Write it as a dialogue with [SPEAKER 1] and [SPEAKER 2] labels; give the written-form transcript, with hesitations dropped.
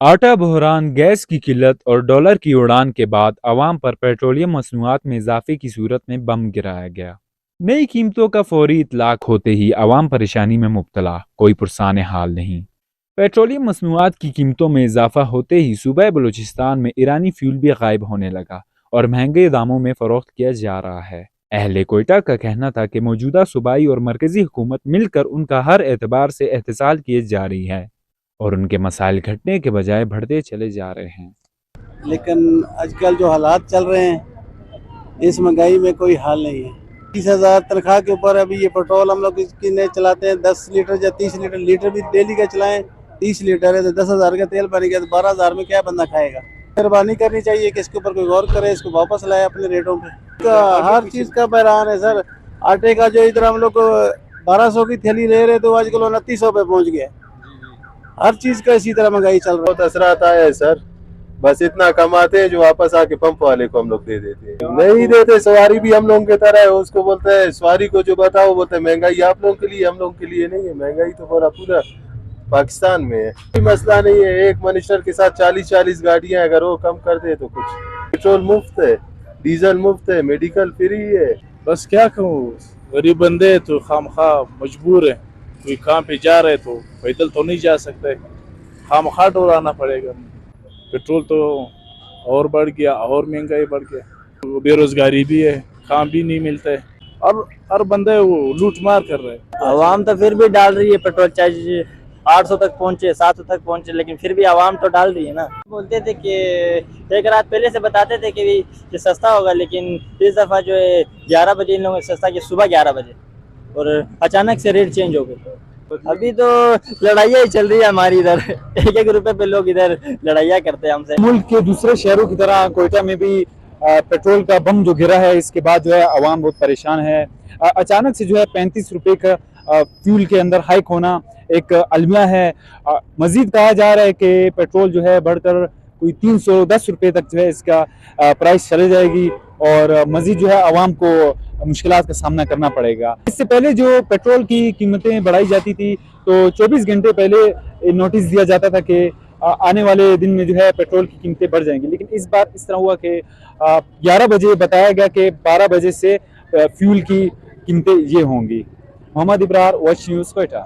[SPEAKER 1] आटा बहरान, गैस की किल्लत और डॉलर की उड़ान के बाद अवाम पर पेट्रोलियम मसनूआत में इजाफे की सूरत में बम गिराया गया। नई कीमतों का फौरी इतलाक होते ही अवाम परेशानी में मुब्तला, कोई पुरसान हाल नहीं। पेट्रोलियम मसनूआत की कीमतों में इजाफा होते ही सूबे बलूचिस्तान में ईरानी फ्यूल भी गायब होने लगा और महंगे दामों में फरोख्त किया जा रहा है। अहले कोयटा का कहना था कि मौजूदा सूबाई और मरकजी हुकूमत मिलकर उनका हर एतबार से एहतसाल किए जा रही है और उनके मसाइल घटने के बजाय बढ़ते चले जा रहे हैं।
[SPEAKER 2] लेकिन आजकल जो हालात चल रहे हैं, इस महंगाई में कोई हाल नहीं है। 30,000 तनख्वाह के ऊपर अभी ये पेट्रोल हम लोग कितने चलाते हैं, 10 लीटर या 30 लीटर, लीटर भी डेली का चलाएं। 30 लीटर है तो 10,000 का तेल बन गया, तो 12,000 में क्या बंदा खाएगा। मेहरबानी करनी चाहिए कि इसके ऊपर कोई गौर करे, इसको वापस लाए अपने रेटों पे। हर चीज़ का बहरान है सर। आटे का जो इधर हम लोग 1200 की थैली ले रहे तो आजकल 2900 पे पहुँच गया। हर चीज़ का इसी तरह महंगाई चल रहा है।
[SPEAKER 3] बहुत असरात आया है सर। बस इतना कमाते हैं जो वापस आके पंप वाले को हम लोग दे देते हैं। नहीं देते, सवारी भी हम लोगों की तरह है। उसको बोलते हैं सवारी को जो बताओ, बोलते हैं महंगाई आप लोगों के लिए, हम लोगों के लिए नहीं है। महंगाई तो पूरा पाकिस्तान में है। कोई मसला नहीं है। एक मिनिस्टर के साथ 40 गाड़ियां, अगर वो कम कर दे तो कुछ। पेट्रोल मुफ्त है, डीजल मुफ्त है, मेडिकल फ्री है।
[SPEAKER 4] बस क्या कहूँ, गरीब बंदे तो खामखा मजबूर है। कोई काम पे जा रहे तो पैदल तो नहीं जा सकते, खामखा डोलाना पड़ेगा। पेट्रोल तो और बढ़ गया और महंगाई बढ़ गया। बेरोजगारी भी है, काम भी नहीं मिलता है और हर बंदे वो लूट मार कर रहे हैं।
[SPEAKER 5] आवाम तो फिर भी डाल रही है पेट्रोल, चाहे 800 तक पहुंचे, 700 तक पहुंचे, लेकिन फिर भी आवाम तो डाल रही है ना। बोलते थे कि एक रात पहले से बताते थे कि ये सस्ता होगा, लेकिन इस दफ़ा जो है 11 बजे इन लोगों ने सस्ता किया, सुबह 11 बजे, और अचानक से रेट चेंज हो गए। अभी तो लड़ाइयाँ ही चल रही है हमारी इधर। एक रुपए पे लोग इधर लड़ाइयाँ करते हैं हमसे।
[SPEAKER 1] मुल्क के दूसरे शहरों की तरह कोयटा में भी पेट्रोल का बम जो गिरा है, इसके बाद जो है अवाम बहुत परेशान है। अचानक से जो है 35 रुपए का फ्यूल के अंदर हाइक होना एक अलमिया है। मजीद कहा जा रहा है कि पेट्रोल जो है बढ़कर कोई 310 रुपए तक जो है इसका प्राइस चले जाएगी और मजीद जो है अवाम को मुश्किलात का सामना करना पड़ेगा। इससे पहले जो पेट्रोल की कीमतें बढ़ाई जाती थी तो 24 घंटे पहले नोटिस दिया जाता था कि आने वाले दिन में जो है पेट्रोल की कीमतें बढ़ जाएंगी, लेकिन इस बार इस तरह हुआ कि 11 बजे बताया गया कि 12 बजे से फ्यूल की कीमतें ये होंगी। Mohammad Ibrar, watch news, Quetta.